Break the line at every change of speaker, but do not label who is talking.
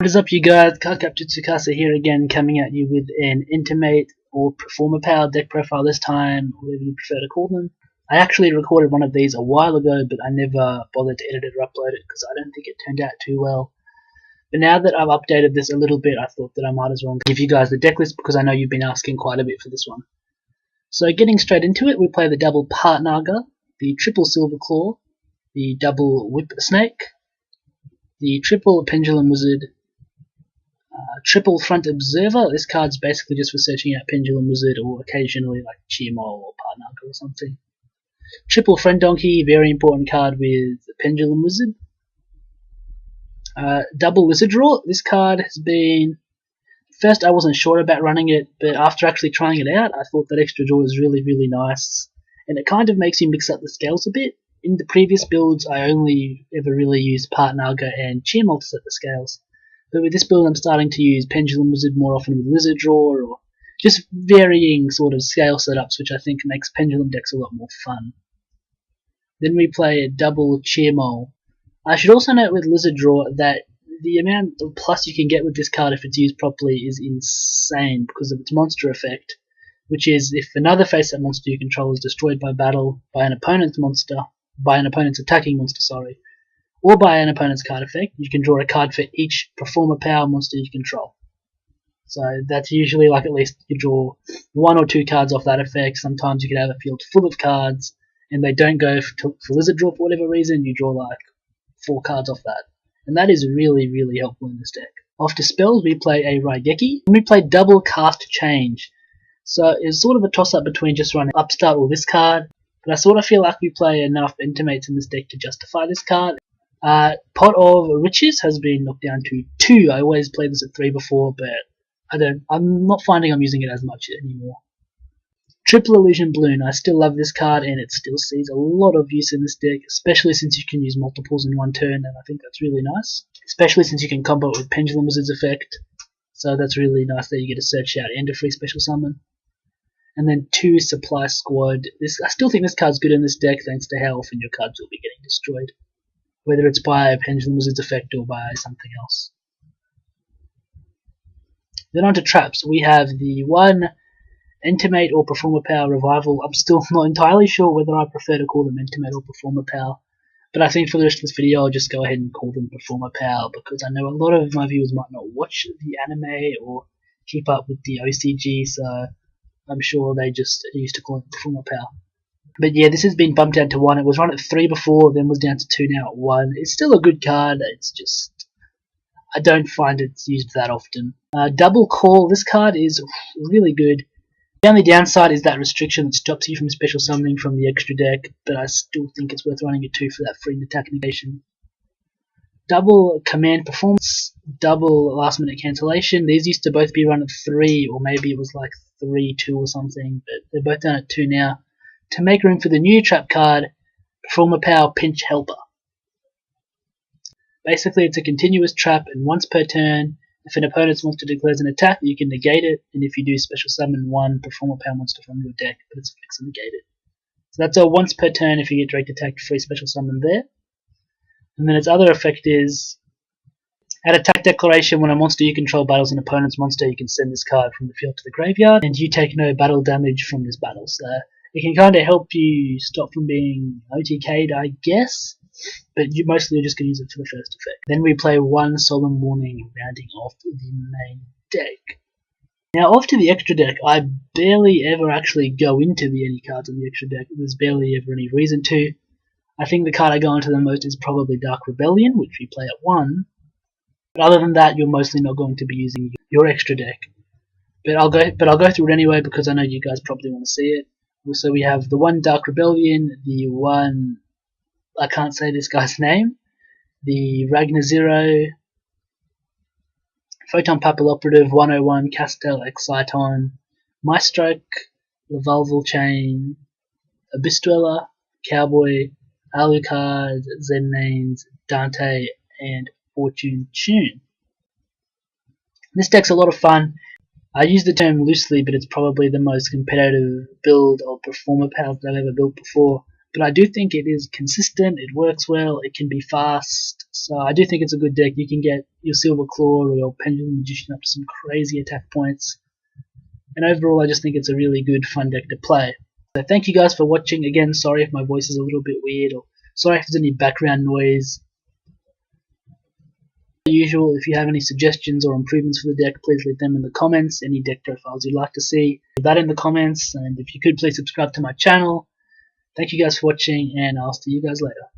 What is up, you guys? Skullcrobat Joker here again, coming at you with an Entermate or Performapal deck profile this time, whatever you prefer to call them. I actually recorded one of these a while ago, but I never bothered to edit it or upload it because I don't think it turned out too well. But now that I've updated this a little bit, I thought that I might as well give you guys the deck list because I know you've been asking quite a bit for this one. So getting straight into it, we play the double Partnaga, the triple Silver Claw, the double Whip Snake, the triple Pendulum Wizard, triple Front Observer. This card's basically just for searching out Pendulum Wizard or occasionally like Cheermole or Partnaga or something. Triple Friend Donkey, very important card with Pendulum Wizard. Double Lizard Draw. This card has been... First I wasn't sure about running it, but after actually trying it out, I thought that extra draw is really, really nice. And it kind of makes you mix up the scales a bit. In the previous builds, I only ever really used Partnaga and Cheermole to set the scales. But with this build, I'm starting to use Pendulum Wizard more often with Lizard Draw, or just varying sort of scale setups, which I think makes Pendulum decks a lot more fun. Then we play a double Cheermole. I should also note with Lizard Draw that the amount of plus you can get with this card if it's used properly is insane because of its monster effect, which is if another face-up monster you control is destroyed by battle by an opponent's attacking monster, or by an opponent's card effect, you can draw a card for each Performapal monster you control. So that's usually like at least you draw 1 or 2 cards off that effect. Sometimes you could have a field full of cards and they don't go for Lizard Draw for whatever reason, you draw like 4 cards off that. And that is really, really helpful in this deck. After spells, we play a Raigeki, and we play double Cast Change. So it's sort of a toss-up between just running Upstart or this card, but I sort of feel like we play enough Entermates in this deck to justify this card. Pot of Riches has been knocked down to 2. I always played this at 3 before, but I'm not finding I'm using it as much anymore. Triple Illusion Balloon. I still love this card and it still sees a lot of use in this deck, especially since you can use multiples in one turn, and I think that's really nice. Especially since you can combo it with Pendulum Wizard's effect, so that's really nice that you get a search out and a free special summon. And then 2 Supply Squad. I still think this card's good in this deck thanks to how often your cards will be getting destroyed, whether it's by a Pendulum Wizard's effect or by something else. Then on to traps. We have the one Entermate or Performapal Revival. I'm still not entirely sure whether I prefer to call them Entermate or Performapal, but I think for the rest of this video I'll just go ahead and call them Performapal because I know a lot of my viewers might not watch the anime or keep up with the OCG, so I'm sure they just are used to calling it Performapal. But yeah, this has been bumped down to 1. It was run at 3 before, then was down to 2, now at 1. It's still a good card, it's just I don't find it's used that often. Double Call. This card is really good. The only downside is that restriction that stops you from special summoning from the extra deck, but I still think it's worth running it too for that free attack negation. Double Command Performance, double Last Minute Cancellation. These used to both be run at 3, or maybe it was like 3-2 or something, but they're both down at 2 now. To make room for the new trap card, Performapal Pinch Helper. Basically, it's a continuous trap, and once per turn, if an opponent's monster declares an attack, you can negate it, and if you do, special summon 1 Performapal monster from your deck, but it's fixed and negated. So that's a once per turn if you get direct attack, free special summon there. And then its other effect is, at attack declaration, when a monster you control battles an opponent's monster, you can send this card from the field to the graveyard, and you take no battle damage from this battle. So it can kind of help you stop from being OTK'd, I guess. But mostly you're just going to use it for the first effect. Then we play 1 Solemn Warning, rounding off the main deck. Now off to the extra deck, I barely ever actually go into any cards on the extra deck. There's barely ever any reason to. I think the card I go into the most is probably Dark Rebellion, which we play at 1. But other than that, you're mostly not going to be using your extra deck. But I'll go through it anyway because I know you guys probably want to see it. So we have the 1 Dark Rebellion, the 1... I can't say this guy's name, the Ragnar Zero, Photon Papal Operative, 101, Castel Exciton, Maestroke, Revolval Chain, Abyss Dweller, Cowboy, Alucard, Zen Mains, Dante, and Fortune Tune. This deck's a lot of fun. I use the term loosely, but it's probably the most competitive build of Performapals that I've ever built before. but I do think it is consistent, it works well, it can be fast, so I do think it's a good deck. You can get your Silver Claw or your Pendulum Magician up to some crazy attack points, and overall I just think it's a really good fun deck to play. So thank you guys for watching. Again, sorry if my voice is a little bit weird, or sorry if there's any background noise. As usual, if you have any suggestions or improvements for the deck, please leave them in the comments. Any deck profiles you'd like to see, leave that in the comments, and if you could please subscribe to my channel. Thank you guys for watching, and I'll see you guys later.